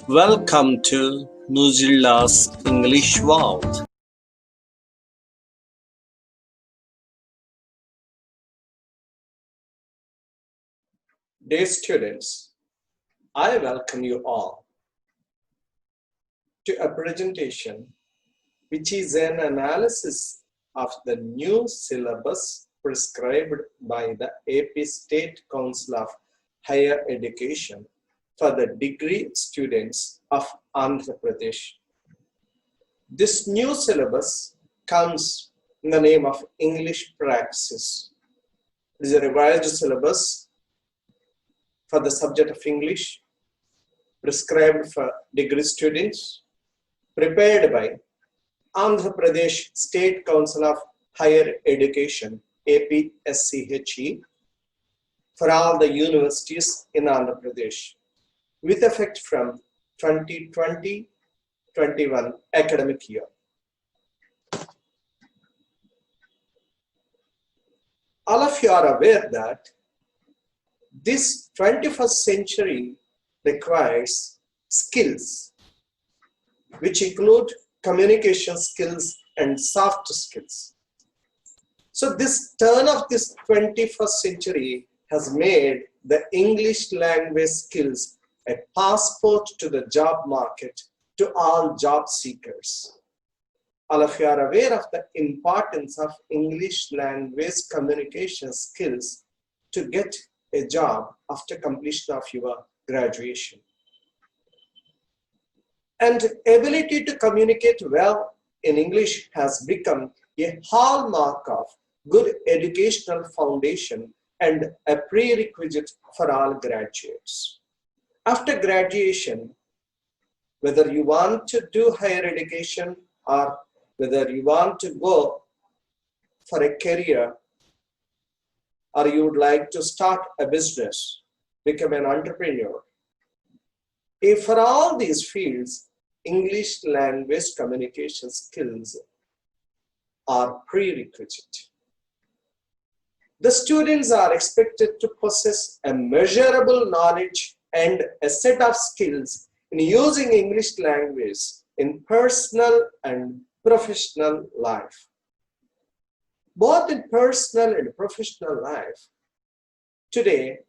Welcome to NOOJILLA'S English World. Dear students, I welcome you all to a presentation which is an analysis of the new syllabus prescribed by the AP State Council of Higher Education for the degree students of Andhra Pradesh. This new syllabus comes in the name of English Praxis. It is a revised syllabus for the subject of English, prescribed for degree students, prepared by Andhra Pradesh State Council of Higher Education, APSCHE, for all the universities in Andhra Pradesh, with effect from 2020-21 academic year. All of you are aware that this 21st century requires skills, which include communication skills and soft skills. So this turn of this 21st century has made the English language skills a passport to the job market to all job seekers. All of you are aware of the importance of English language communication skills to get a job after completion of your graduation. And ability to communicate well in English has become a hallmark of good educational foundation and a prerequisite for all graduates. After graduation, whether you want to do higher education or whether you want to go for a career or you would like to start a business, become an entrepreneur, if for all these fields, English language communication skills are prerequisite. The students are expected to possess a measurable knowledge and a set of skills in using English language in personal and professional life. Both in personal and professional life, today,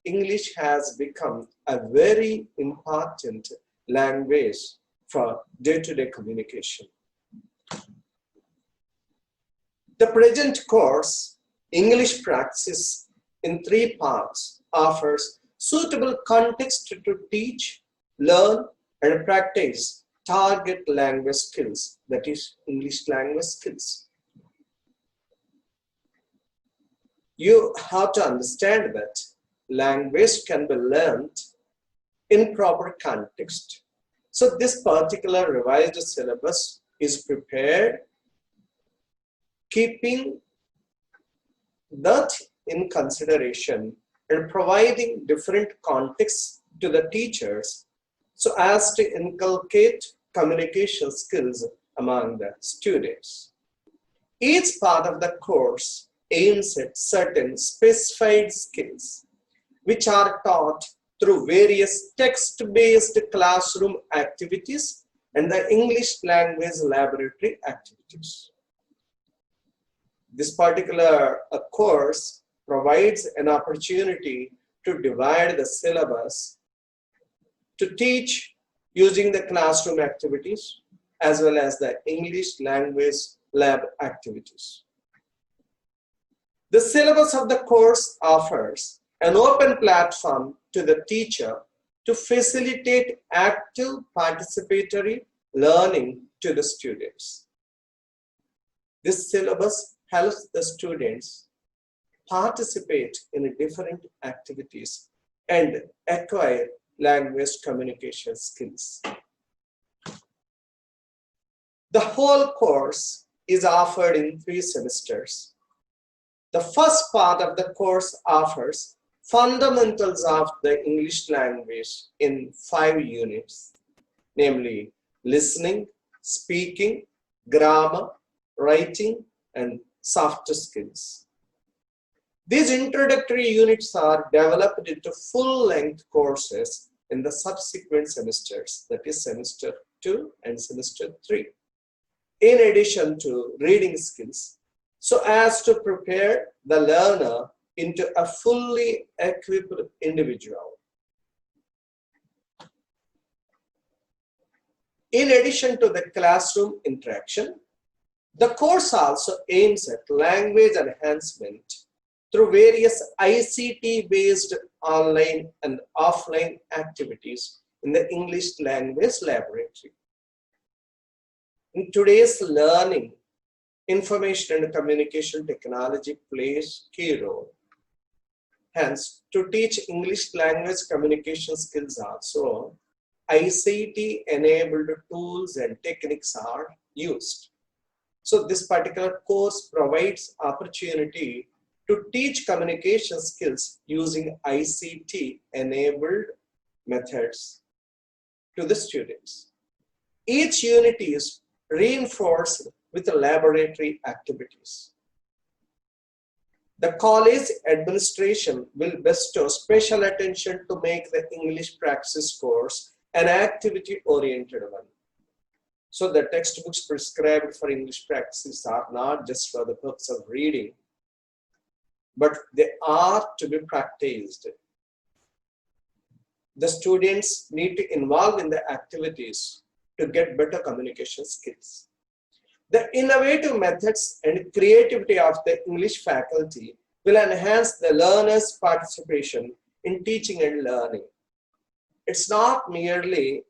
English has become a very important language for day-to-day communication. The present course, English Praxis, in 3 parts, offers suitable context to teach, learn, and practice target language skills, that is, English language skills. You have to understand that language can be learned in proper context. So this particular revised syllabus is prepared keeping that in consideration and providing different contexts to the teachers so as to inculcate communication skills among the students. Each part of the course aims at certain specified skills which are taught through various text-based classroom activities and the English language laboratory activities. This particular course provides an opportunity to divide the syllabus to teach using the classroom activities as well as the English language lab activities. The syllabus of the course offers an open platform to the teacher to facilitate active participatory learning to the students. This syllabus helps the students participate in different activities and acquire language communication skills. The whole course is offered in 3 semesters. The first part of the course offers fundamentals of the English language in 5 units, namely listening, speaking, grammar, writing, and soft skills. These introductory units are developed into full-length courses in the subsequent semesters, that is semester 2 and semester 3, in addition to reading skills, so as to prepare the learner into a fully equipped individual. In addition to the classroom interaction, the course also aims at language enhancement through various ICT-based online and offline activities in the English language laboratory. In today's learning, information and communication technology plays a key role. Hence, to teach English language communication skills also, ICT-enabled tools and techniques are used. So this particular course provides opportunity to teach communication skills using ICT-enabled methods to the students. Each unit is reinforced with laboratory activities. The college administration will bestow special attention to make the English Praxis course an activity-oriented one. So the textbooks prescribed for English Praxis are not just for the purpose of reading, but they are to be practiced. The students need to involve in the activities to get better communication skills. The innovative methods and creativity of the English faculty will enhance the learner's participation in teaching and learning. It's not merely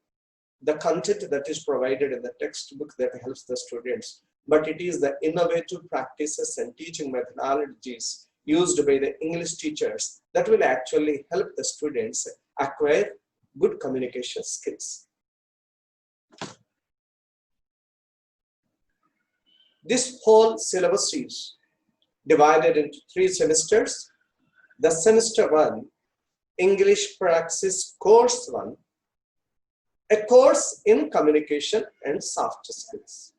the content that is provided in the textbook that helps the students, but it is the innovative practices and teaching methodologies used by the English teachers that will actually help the students acquire good communication skills. This whole syllabus is divided into 3 semesters. The semester 1, English Praxis course 1, a course in communication and soft skills.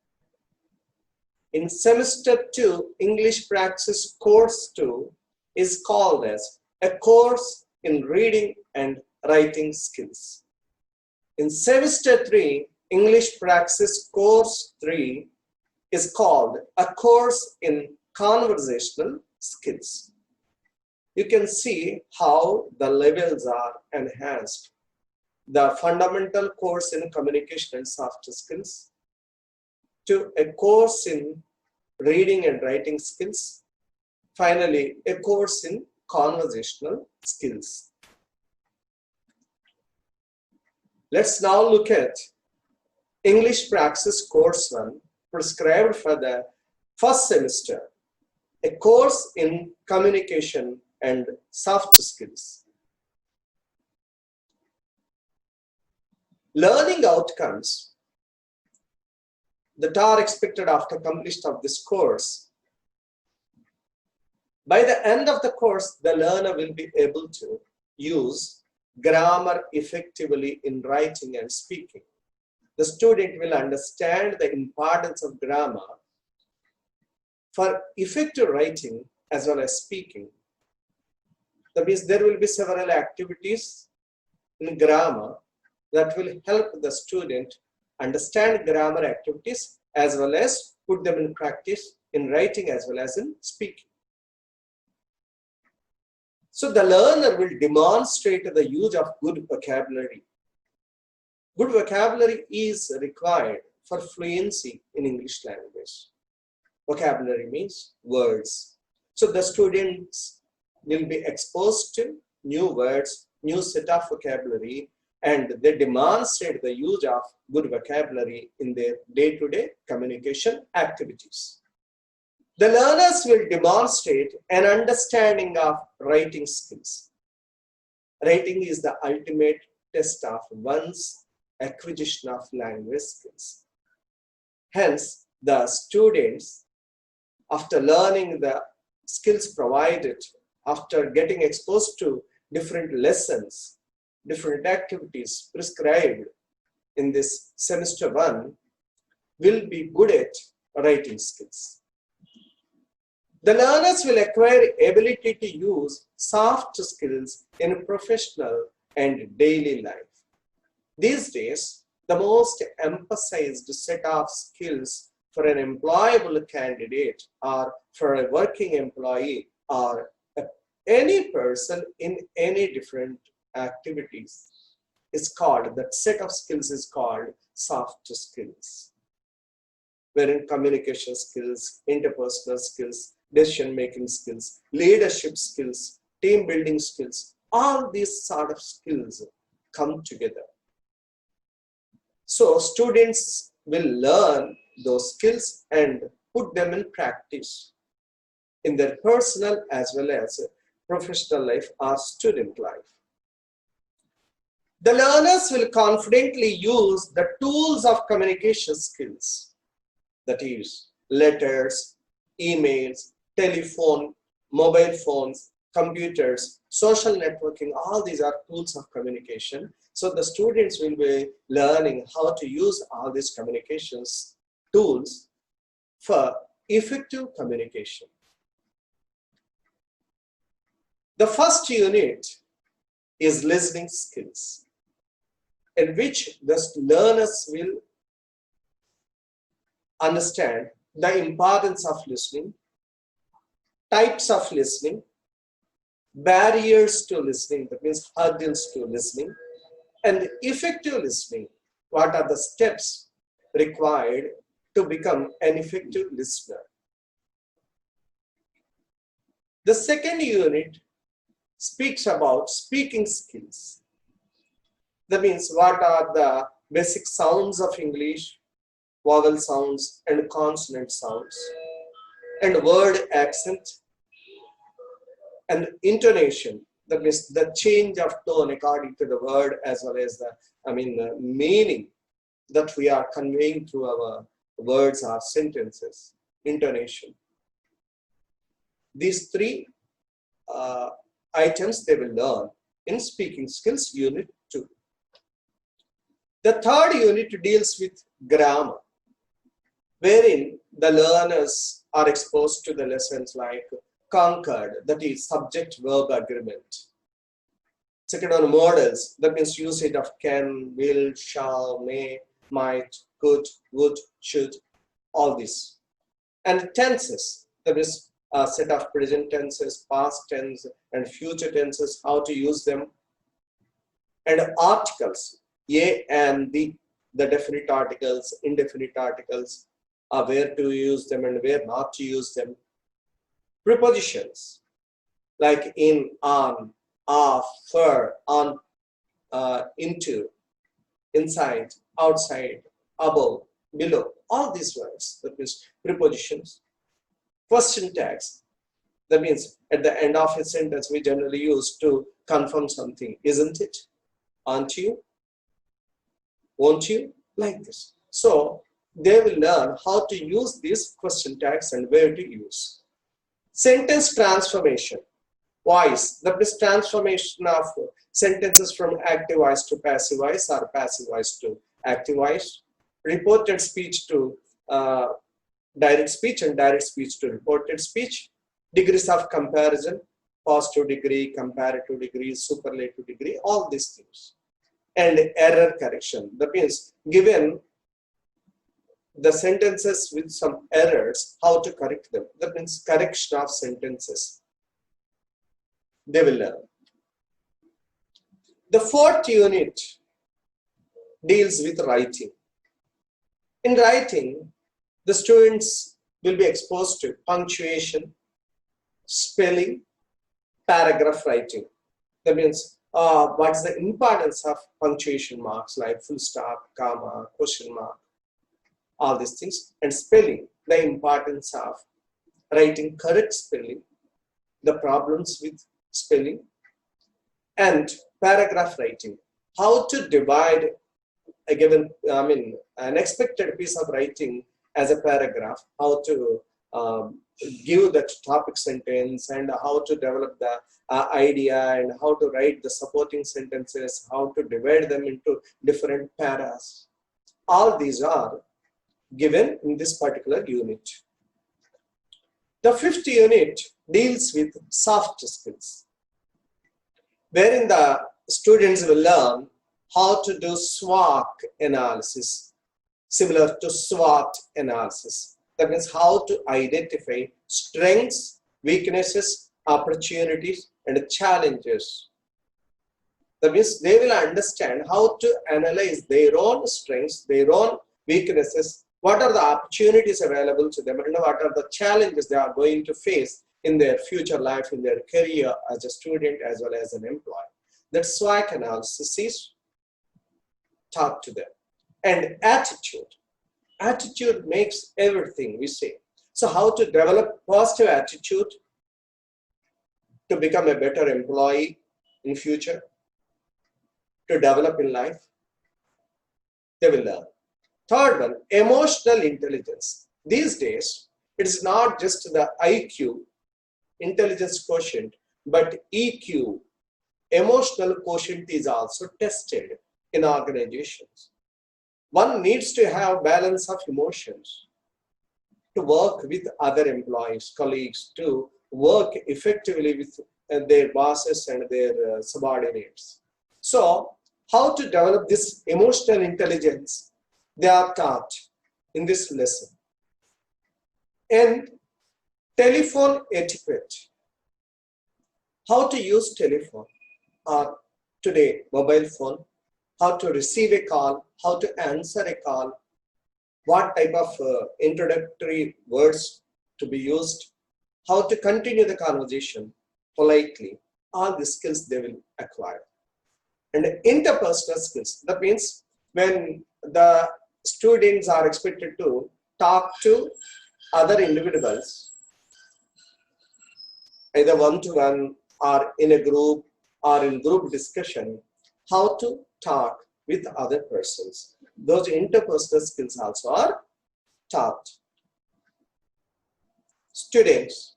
In semester 2, English Praxis course 2 is called as a course in reading and writing skills. In semester 3, English Praxis course 3 is called a course in conversational skills. You can see how the levels are enhanced. The fundamental course in communication and soft skills, to a course in reading and writing skills, finally a course in conversational skills. Let's now look at English Praxis course 1 prescribed for the first semester, a course in communication and soft skills. Learning outcomes that are expected after completion of this course. By the end of the course, the learner will be able to use grammar effectively in writing and speaking. The student will understand the importance of grammar for effective writing as well as speaking. That means there will be several activities in grammar that will help the student understand grammar activities as well as put them in practice in writing as well as in speaking. So the learner will demonstrate the use of good vocabulary. Good vocabulary is required for fluency in English language. Vocabulary means words. So the students will be exposed to new words, new set of vocabulary, and they demonstrate the use of good vocabulary in their day-to-day communication activities. The learners will demonstrate an understanding of writing skills. Writing is the ultimate test of one's acquisition of language skills. Hence, the students, after learning the skills provided, after getting exposed to different lessons, different activities prescribed in this semester 1, will be good at writing skills. The learners will acquire ability to use soft skills in professional and daily life. These days, the most emphasized set of skills for an employable candidate or for a working employee or any person in any different activities is called, that set of skills is called soft skills, wherein communication skills, interpersonal skills, decision-making skills, leadership skills, team building skills, all these sort of skills come together. So students will learn those skills and put them in practice in their personal as well as professional life or student life. The learners will confidently use the tools of communication skills, that is, letters, emails, telephone, mobile phones, computers, social networking, all these are tools of communication. So the students will be learning how to use all these communications tools for effective communication. The first unit is listening skills, in which the learners will understand the importance of listening, types of listening, barriers to listening, that means hurdles to listening, and effective listening. What are the steps required to become an effective listener? The second unit speaks about speaking skills. That means what are the basic sounds of English, vowel sounds and consonant sounds, and word accent and intonation. That means the change of tone according to the word as well as the meaning that we are conveying through our words or sentences, intonation. These three items they will learn in speaking skills unit 2. The third unit deals with grammar, wherein the learners are exposed to the lessons like concord, that is subject-verb agreement. Second one, modals, that means usage of can, will, shall, may, might, could, would, should, all this. And tenses, that is a set of present tenses, past tense, and future tenses, how to use them. And articles, a and the definite articles, indefinite articles, where to use them and where not to use them. Prepositions, like in, on, of, for, on, into, inside, outside, above, below, all these words, that means prepositions. Question tags, that means at the end of a sentence we generally use to confirm something, isn't it, aren't you, won't you, like this. So they will learn how to use these question tags and where to use. Sentence transformation, voice, that is transformation of sentences from active voice to passive voice or passive voice to active voice. Reported speech to direct speech and direct speech to reported speech. Degrees of comparison, positive degree, comparative degree, superlative degree, all these things. And error correction, that means given the sentences with some errors, how to correct them. That means correction of sentences. They will learn. The fourth unit deals with writing. In writing, the students will be exposed to punctuation, spelling, paragraph writing. That means what's the importance of punctuation marks like full stop, comma, question mark, all these things. And spelling, the importance of writing correct spelling, the problems with spelling. And paragraph writing, how to divide a given, an expected piece of writing as a paragraph, how to give that topic sentence and how to develop the idea and how to write the supporting sentences, how to divide them into different paras. All these are given in this particular unit. The fifth unit deals with soft skills, wherein the students will learn how to do SWOT analysis, similar to SWOT analysis. That means how to identify strengths, weaknesses, opportunities, and challenges. That means they will understand how to analyze their own strengths, their own weaknesses, what are the opportunities available to them, and what are the challenges they are going to face in their future life, in their career as a student as well as an employee. That SWOT analysis is taught to them. And attitude. Attitude makes everything, we say. So how to develop positive attitude to become a better employee in future, to develop in life, they will learn. Third one, emotional intelligence. These days, it is not just the IQ, intelligence quotient, but EQ, emotional quotient, is also tested in organizations. One needs to have balance of emotions to work with other employees, colleagues, to work effectively with their bosses and their subordinates. So, how to develop this emotional intelligence, they are taught in this lesson. And telephone etiquette. How to use telephone, or today mobile phone, how to receive a call, how to answer a call, what type of introductory words to be used, how to continue the conversation politely. All the skills they will acquire. And interpersonal skills, that means when the students are expected to talk to other individuals, either one-to-one or in a group or in group discussion, how to talk with other persons. Those interpersonal skills also are taught. Students,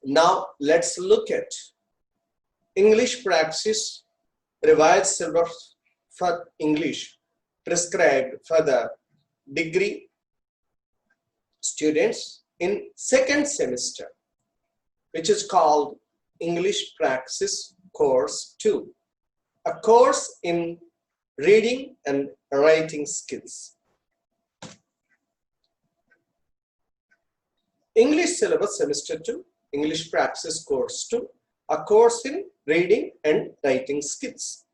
now let's look at English Praxis revised syllabus for English prescribed for the degree students in second semester, which is called English Praxis Course 2, a course in reading and writing skills. English Syllabus Semester 2, English Praxis Course 2, a course in reading and writing skills.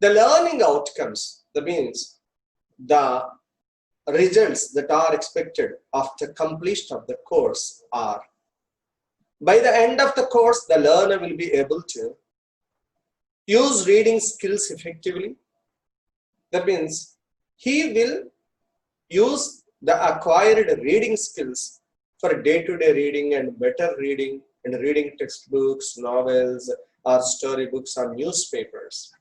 The learning outcomes, that means the results that are expected after completion of the course are, by the end of the course, the learner will be able to use reading skills effectively. That means he will use the acquired reading skills for day-to-day reading and better reading and reading textbooks, novels, or storybooks or newspapers.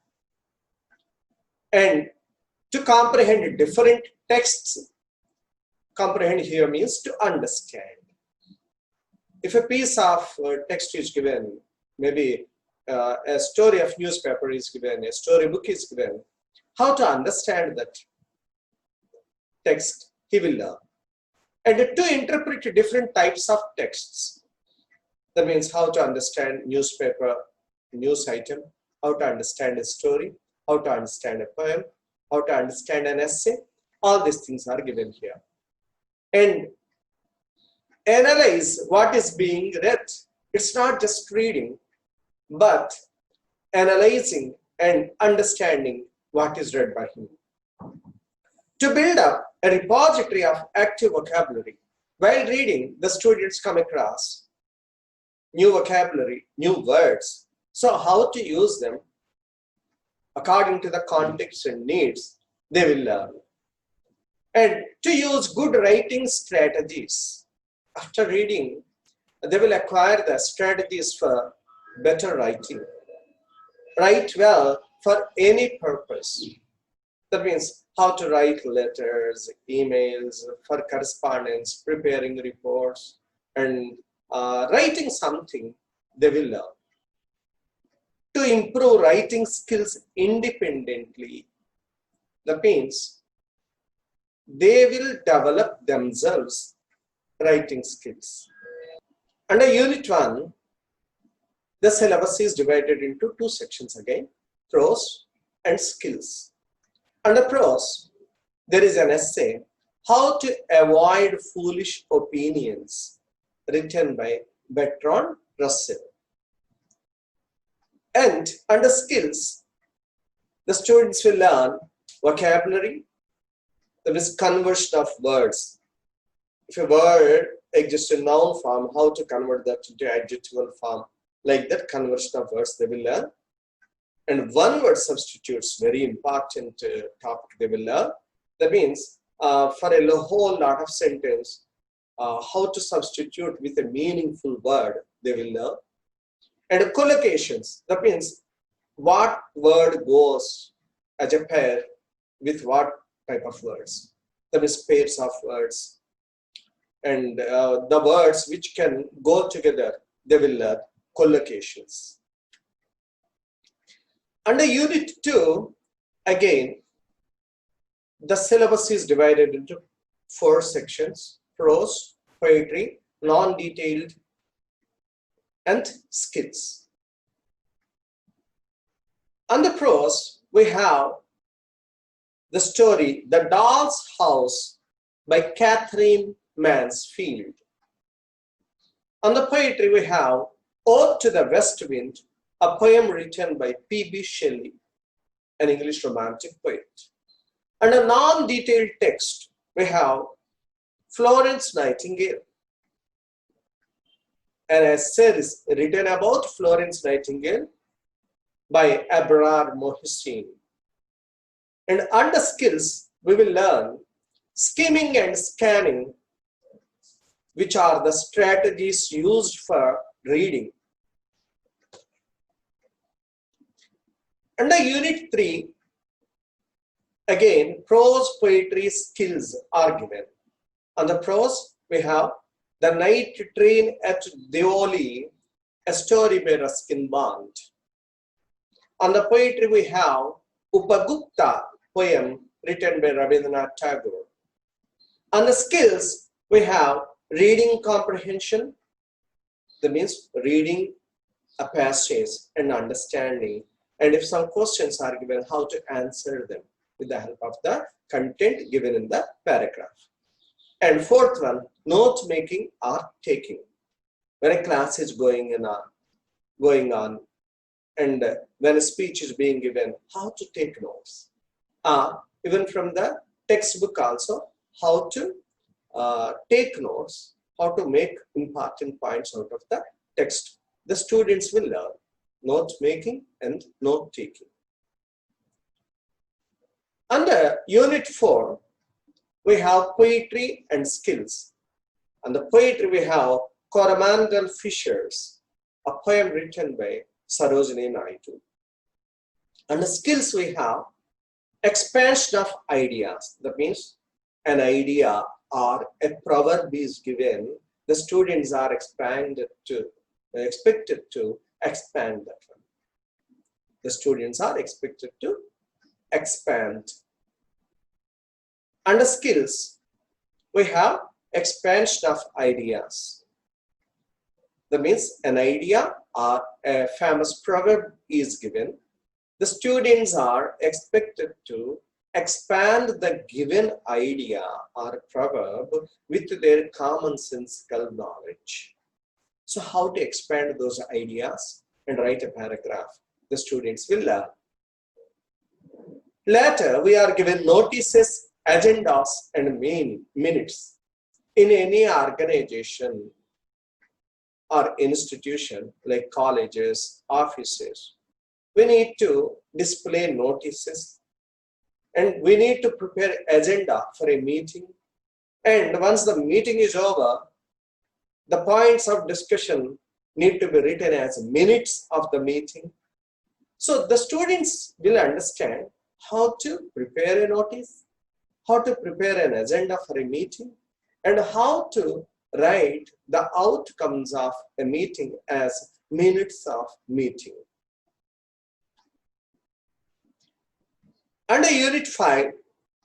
And to comprehend different texts, comprehend here means to understand. If a piece of text is given, maybe a story of newspaper is given, a storybook is given, how to understand that text, he will learn. And to interpret different types of texts, that means how to understand newspaper, news item, how to understand a story, how to understand a poem, how to understand an essay, all these things are given here. And analyze what is being read. It's not just reading, but analyzing and understanding what is read by him. To build up a repository of active vocabulary, while reading, the students come across new vocabulary, new words. So how to use them according to the context and needs, they will learn. And to use good writing strategies. After reading, they will acquire the strategies for better writing. Write well for any purpose. That means how to write letters, emails, for correspondence, preparing reports, and writing something, they will learn. To improve writing skills independently, that means they will develop themselves writing skills. Under Unit 1, the syllabus is divided into two sections again, prose and skills. Under prose, there is an essay, How to Avoid Foolish Opinions, written by Bertrand Russell. And under skills, the students will learn vocabulary, that is conversion of words. If a word exists in noun form, how to convert that into adjectival form, like that conversion of words they will learn. And one word substitutes, very important topic they will learn. That means for a whole lot of sentence, how to substitute with a meaningful word they will learn. And collocations, that means what word goes as a pair with what type of words. That is pairs of words. And the words which can go together, they will learn collocations. Under Unit 2, again, the syllabus is divided into 4 sections, prose, poetry, non-detailed, and skills. Under prose, we have the story, The Doll's House by Catherine Mansfield. Under poetry, we have Ode to the West Wind, a poem written by P.B. Shelley, an English romantic poet. Under non-detailed text, we have Florence Nightingale, an essay is written about Florence Nightingale by Abrar Mohsin. And under skills, we will learn skimming and scanning, which are the strategies used for reading. Under Unit 3, again, prose, poetry, skills are given. Under prose, we have The Night Train at Deoli, a story by Ruskin Bond. Under poetry, we have Upagupta poem written by Rabindranath Tagore. Under skills, we have reading comprehension, that means reading a passage and understanding. And if some questions are given, how to answer them with the help of the content given in the paragraph. And fourth one, note making or taking. When a class is going on, and when a speech is being given, how to take notes. Even from the textbook also, how to take notes, how to make important points out of the text. The students will learn note making and note taking. Under Unit 4, we have poetry and skills. Under poetry, we have Coromandel Fishers, a poem written by Sarojini Naidu. Under skills, we have expansion of ideas. That means an idea or a proverb is given, the students are expected to expand that one. The students are expected to expand. Under skills, we have expansion of ideas. That means an idea or a famous proverb is given. The students are expected to expand the given idea or proverb with their commonsensical knowledge. So how to expand those ideas and write a paragraph, the students will learn. Later, we are given notices, agendas, and minutes. In any organization or institution like colleges, offices, we need to display notices and we need to prepare agenda for a meeting. And once the meeting is over, the points of discussion need to be written as minutes of the meeting. So the students will understand how to prepare a notice, how to prepare an agenda for a meeting, and how to write the outcomes of a meeting as minutes of meeting. Under Unit 5,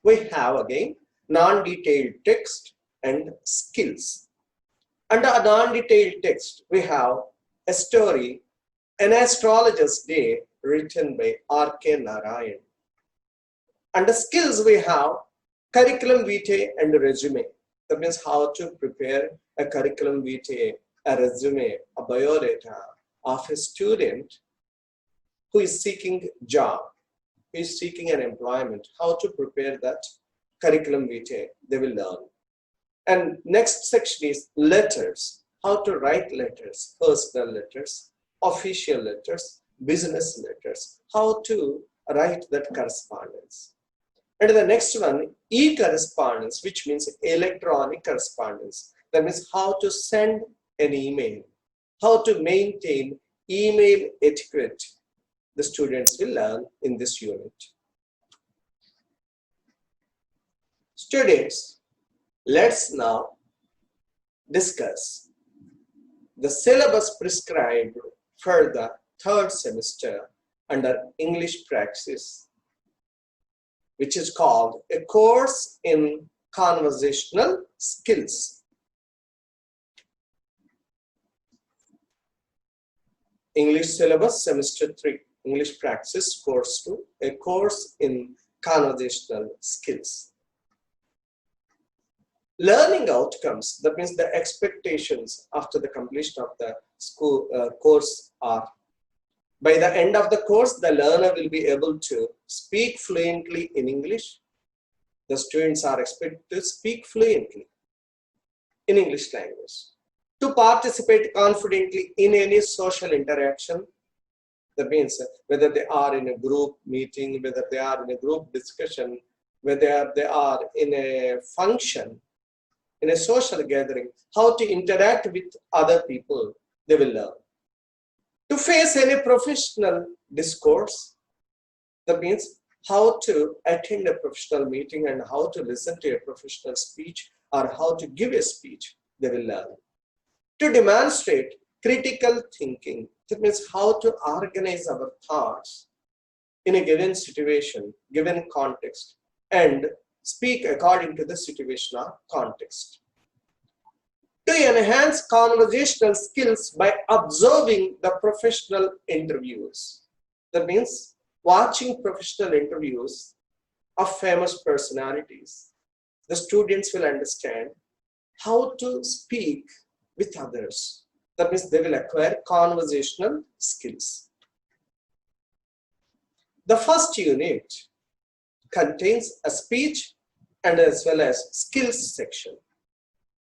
we have again non-detailed text and skills. Under a non-detailed text, we have a story, An Astrologer's Day, written by R.K. Narayan. Under skills, we have curriculum vitae and resume. That means how to prepare a curriculum vitae, a resume, a biodata of a student who is seeking a job, who is seeking an employment, how to prepare that curriculum vitae, they will learn. And next section is letters, how to write letters, personal letters, official letters, business letters, how to write that correspondence. And the next one, e-correspondence, which means electronic correspondence. That means how to send an email, how to maintain email etiquette. The students will learn in this unit. Students, let's now discuss the syllabus prescribed for the third semester under English Praxis, which is called a course in conversational skills. English Syllabus Semester 3, English Praxis Course 2, a course in conversational skills. Learning outcomes, that means the expectations after the completion of the school course are, by the end of the course, the learner will be able to speak fluently in English. The students are expected to speak fluently in English language, to participate confidently in any social interaction. That means whether they are in a group meeting, whether they are in a group discussion, whether they are in a function, in a social gathering, how to interact with other people, they will learn. To face any professional discourse, that means how to attend a professional meeting and how to listen to a professional speech or how to give a speech, they will learn. To demonstrate critical thinking, that means how to organize our thoughts in a given situation, given context, and speak according to the situation or context. To enhance conversational skills by observing the professional interviews. That means watching professional interviews of famous personalities. The students will understand how to speak with others. That means they will acquire conversational skills. The first unit contains a speech and as well as skills section.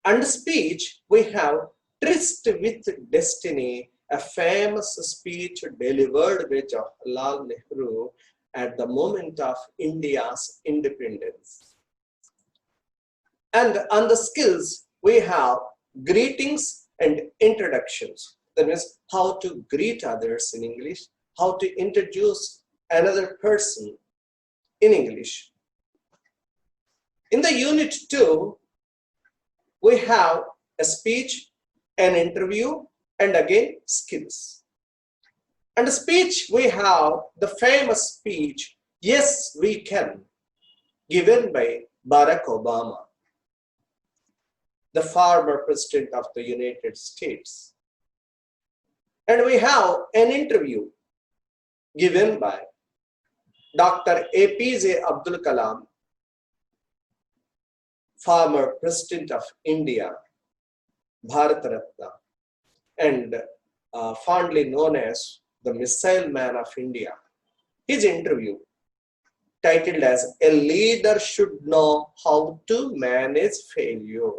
Under speech, we have Tryst with Destiny, a famous speech delivered by Jawaharlal Nehru at the moment of India's independence. And on the skills, we have greetings and introductions. That means how to greet others in English, how to introduce another person in English. In the unit 2, we have a speech, an interview, and again skills. Under speech, we have the famous speech, Yes, We Can, given by Barack Obama, the former president of the United States. And we have an interview given by Dr. APJ Abdul Kalam, former president of India, Bharat Ratna, and fondly known as the Missile Man of India. His interview, titled as A Leader Should Know How to Manage Failure.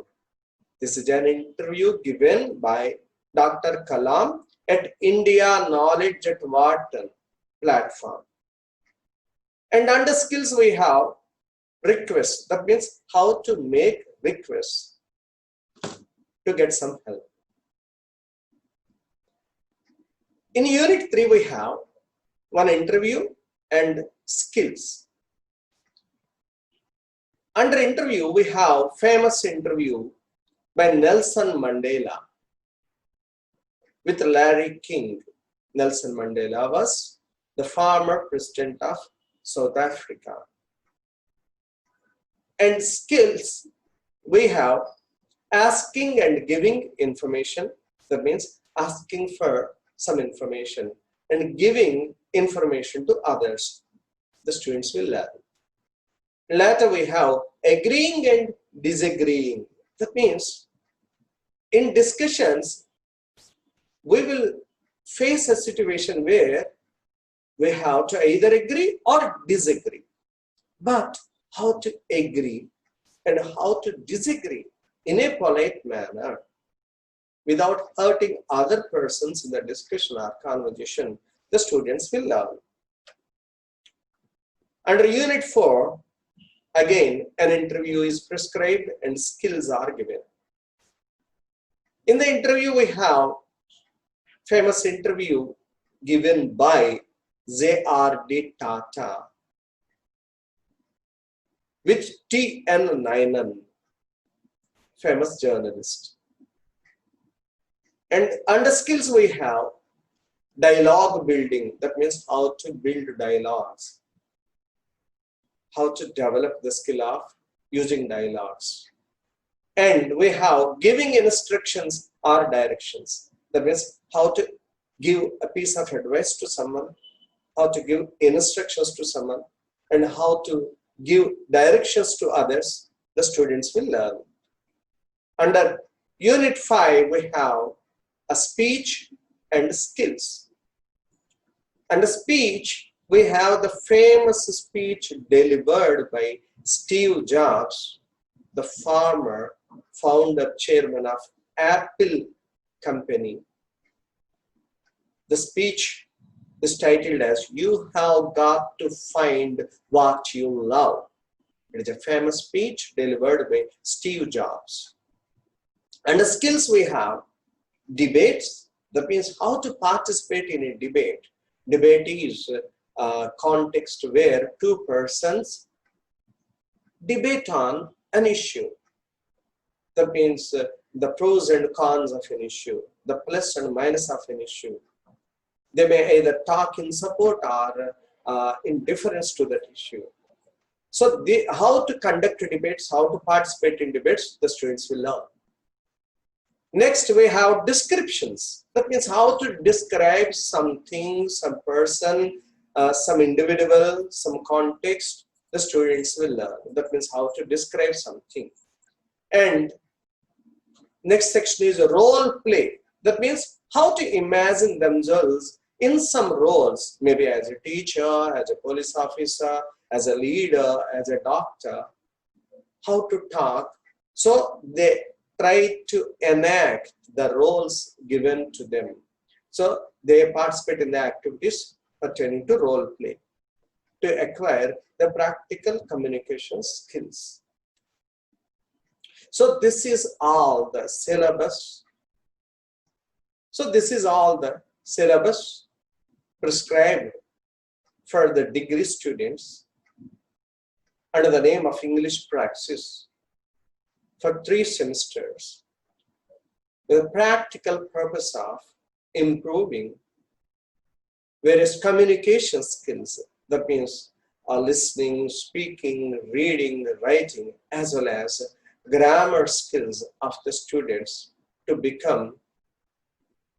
This is an interview given by Dr. Kalam at India Knowledge at Wharton platform. And under skills we have requests. That means how to make requests to get some help. In unit 3 we have one interview and skills. Under interview we have famous interview by Nelson Mandela with Larry King. Nelson Mandela was the former president of South Africa. And skills, we have asking and giving information. That means asking for some information and giving information to others. The students will learn. Later we have agreeing and disagreeing. That means in discussions, we will face a situation where we have to either agree or disagree. But how to agree and how to disagree in a polite manner without hurting other persons in the discussion or conversation, the students will learn. Under Unit 4, again, an interview is prescribed and skills are given. In the interview, we have famous interview given by J.R.D. Tata with T.N. Nainan, famous journalist. And under skills, we have dialogue building. That means how to build dialogues, how to develop the skill of using dialogues. And we have giving instructions or directions. That means how to give a piece of advice to someone, how to give instructions to someone, and how to give directions to others. The students will learn. Under Unit 5, we have a speech and skills. Under speech, we have the famous speech delivered by Steve Jobs, the former founder chairman of Apple company. The speech is titled as "You Have Got to Find What You Love." It is a famous speech delivered by Steve Jobs. Under skills, we have debates. That means how to participate in a debate. Debate is a context where two persons debate on an issue. That means the pros and cons of an issue, the plus and minus of an issue. They may either talk in support or in deference to that issue. So how to conduct debates, how to participate in debates, the students will learn. Next, we have descriptions. That means how to describe something, some person, some individual, some context, the students will learn. That means how to describe something. And next section is a role play. That means how to imagine themselves in some roles, maybe as a teacher, as a police officer, as a leader, as a doctor, how to talk. So they try to enact the roles given to them. So they participate in the activities pertaining to role play to acquire the practical communication skills. So this is all the syllabus. So this is all the syllabus prescribed for the degree students under the name of English Praxis for 3 semesters, with the practical purpose of improving various communication skills. That means listening, speaking, reading, writing, as well as grammar skills of the students to become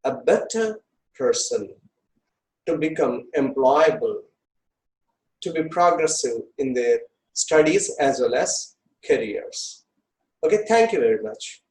a better person, to become employable, to be progressive in their studies as well as careers. Okay, thank you very much.